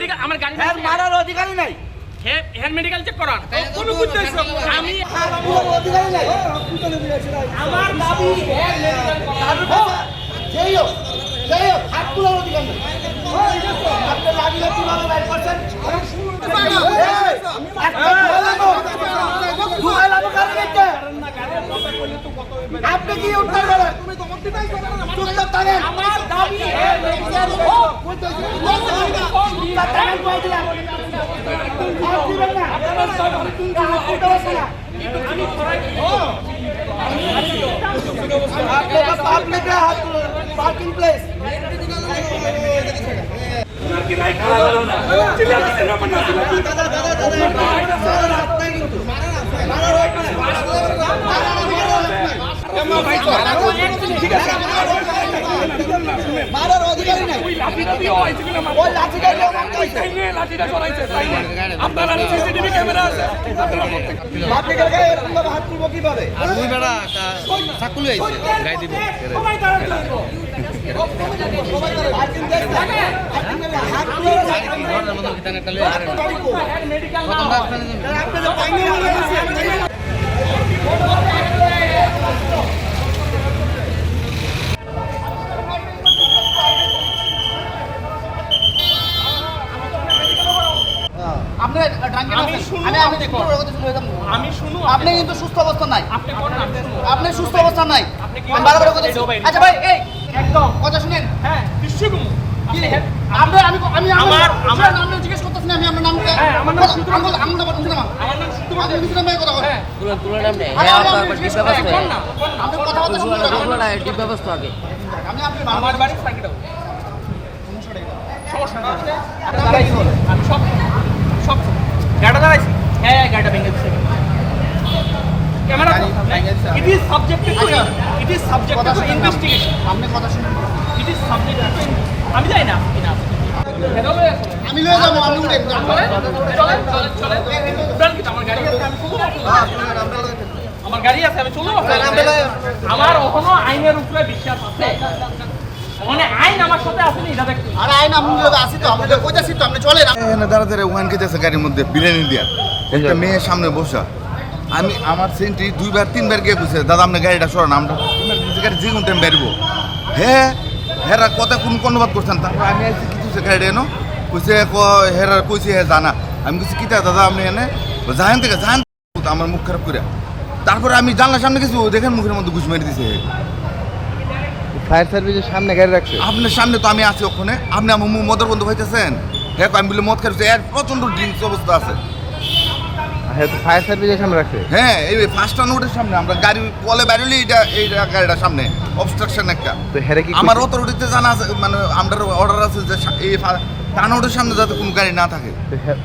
Medical আমার গাড়ি হ্যাঁ মারার অধিকারই নাই। হ্যাঁ মেডিকেল চেক করান কোনো বুঝতেছ আমি অধিকারই নাই। আমার দাবি হ্যাঁ মেডিকেল যেই হোক হাত তোলার অধিকার নেই। আপনি লাগিয়ে কিভাবে বাইর করছেন? আপনি কি উত্তর দেবেন? চুপচাপ থাকেন। আমার দাবি হ্যাঁ মেডিকেল হোক पार्किंग प्लेस মারার অধিকারই নাই। ওই লাঠিটা চলাইছে আপনারা সিসিটিভি ক্যামেরা আছে আপনি গায়ে এরকম ভাবে হাত তুলবো কিভাবে? আর ওই বেড়া চাকুলি আইছে গায়ে দিব সবাই দাঁড়ান পার্কিং প্লেস হাত তুলে ঘরের মধ্যে কিতান একটা লয়ে আরে মেডিকেল প্রথম রাস্তায় আপনাদের পাইনি মনে হচ্ছে আমি শুনু আপনি কিন্তু সুস্থ অবস্থা নাই। আপনি কোন নাম আপনি সুস্থ অবস্থা নাই। আপনি কি আমি বারবার কথা বলছি। আচ্ছা ভাই এই একদম কথা শুনেন। হ্যাঁ বিশ্বগুম আমার নাম জিজ্ঞেস করতেছি না। আমি আপনার নাম হ্যাঁ আমার নাম শুধু আমগুলো বলুন না। আমার নাম শুধু আপনি কিছু না কথা বলেন। হ্যাঁ তুলে নাম নেই আরে, হ্যাঁ আমি আপনার ডিপ ব্যবস্থা কোন না আপনি কথা বলতে শুনুন। দুপুরবেলা ডিপ ব্যবস্থা আগে আমি আপনি আমার বাড়ি সাইকেল সমস্যা না আমি সব গাড়িটা দাঁড়াইছি হ্যাঁ গাড়িটা ভেঙে দিচ্ছে camera it is subject to investigation আপনি কথা শুনুন। ইট ইজ সাবজেক্ট টু আমি জানি না কিনা আমি লয়ে যাবো আপনি উঠেন। চলে উড়ান কি আমার গাড়ি আছে আমি চলবো আমার গাড়ি আছে আমি চলবো আমার ওখানে আইনের উপরে বিশ্বাস আছে মানে আইন আমার সাথে আছে না এটা দেখতে আরে আইন আপনি লয়ে আসি তো আমরা কইতাছি তো আপনি চলেন। এখানে দাঁড়াতে ওয়ান খেতেছে গাড়ির মধ্যে বিরিয়ানি দিয়া একটা মেয়ের সামনে বসা আমি আমার সেন্ট্রি 2-3 গিয়ে বুঝছে দাদা আপনার গাড়িটা সরান আমরা গাড়ি যে কোন টাইম বেরবো হ্যাঁ হেরা কথা কোন কর্ণবাদ করছেন তারপর আমি আইসি কিছু গাড়ি এনো কইছে হেরা কইছে হ্যাঁ জানা আমি কিছু কিতা দাদা আপনি এনে জাহান থেকে জাহান আমার মুখ খারাপ করে তারপরে আমি জানলার সামনে কিছু দেখেন মুখের মধ্যে ঘুষ মেরে দিছে ফায়ার সার্ভিসের সামনে গাড়ি রাখছে আপনার সামনে তো আমি আছি ওখানে আপনি আমার মদের বন্ধু হইতেছেন হ্যাঁ আমি বলে মদ খাইছে এর প্রচন্ড ড্রিঙ্কস অবস্থা আছে হ্যাঁ ফায়ার সার্ভিসের সামনে রাখছে হ্যাঁ এই ফার্স্ট নোটের সামনে আমরা গাড়ি কলে বেরোলি এই গাড়িটার সামনে অবস্ট্রাকশন একটা তো হেরে কি আমার অথরিটিতে জানা আছে মানে আমরা অর্ডার আছে যে এই টানোটের সামনে যাতে কোনো গাড়ি না থাকে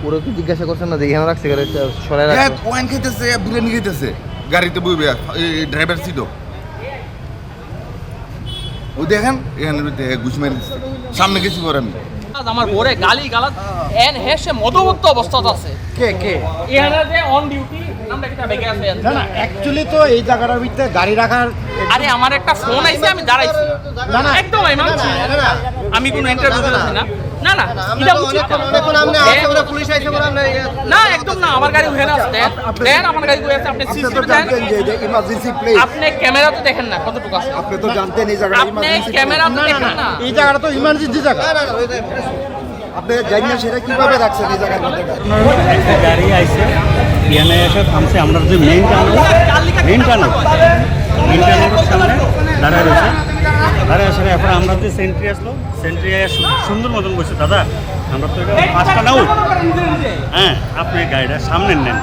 ওরা কি জিজ্ঞাসা করছেন না যে এখানে রাখছে গাড়ি সরাই হ্যাঁ রাখছে ওয়াইন খেতেছে বিরিয়ানি খেতেছে গাড়িতে বইবে এই ড্রাইভার সিটও ওই দেখেন এখানে ঘুষ মেরে দিচ্ছে সামনে গেছি পর আমি আমার বোরে গালি গালাত এন হেসে মদমত্ত অবস্থাতে আছে কে এখানে যে অন ডিউটি নামটা কিটা বেগে আছে না না অ্যাকচুয়ালি তো এই জায়গাটার ভিতরে গাড়ি রাখার আরে আমার একটা ফোন আইছে আমি দাঁড়াইছি না না একদম আমি মানছি আমি কোনো ইন্টারভিউ দিতেছি না না না এটা উচিত না। পুলিশ আইছে বলে আমরা না একদম না আমার গাড়ি ওখানে আছে দেন আমার গাড়ি কই আছে আপনি সিসিটিভি দেখেন ইমার্জেন্সি প্লেস আপনি ক্যামেরা তো দেখেন না কতটুকু আছে আপনি তো জানতেন এই জায়গাটা আপনি ইমার্জেন্সি ক্যামেরা তো দেখেন না এই জায়গাটা তো ইমার্জেন্সি জায়গা আপনি জানেন না সেটা কিভাবে রাখছেন এই জায়গার মধ্যে একটা গাড়ি আইছে এখানে এসে থামছে আমরা যে মেইন টানেল সামনে দাঁড়ায় রয়েছে দাঁড়ায় আসার এখন আমরা যে সেন্ট্রি আসলো সেন্ট্রি সুন্দর মতন বসে দাদা আমরা তো এটা পাঁচটা নাও হ্যাঁ আপনি গাড়িটা সামনে নেন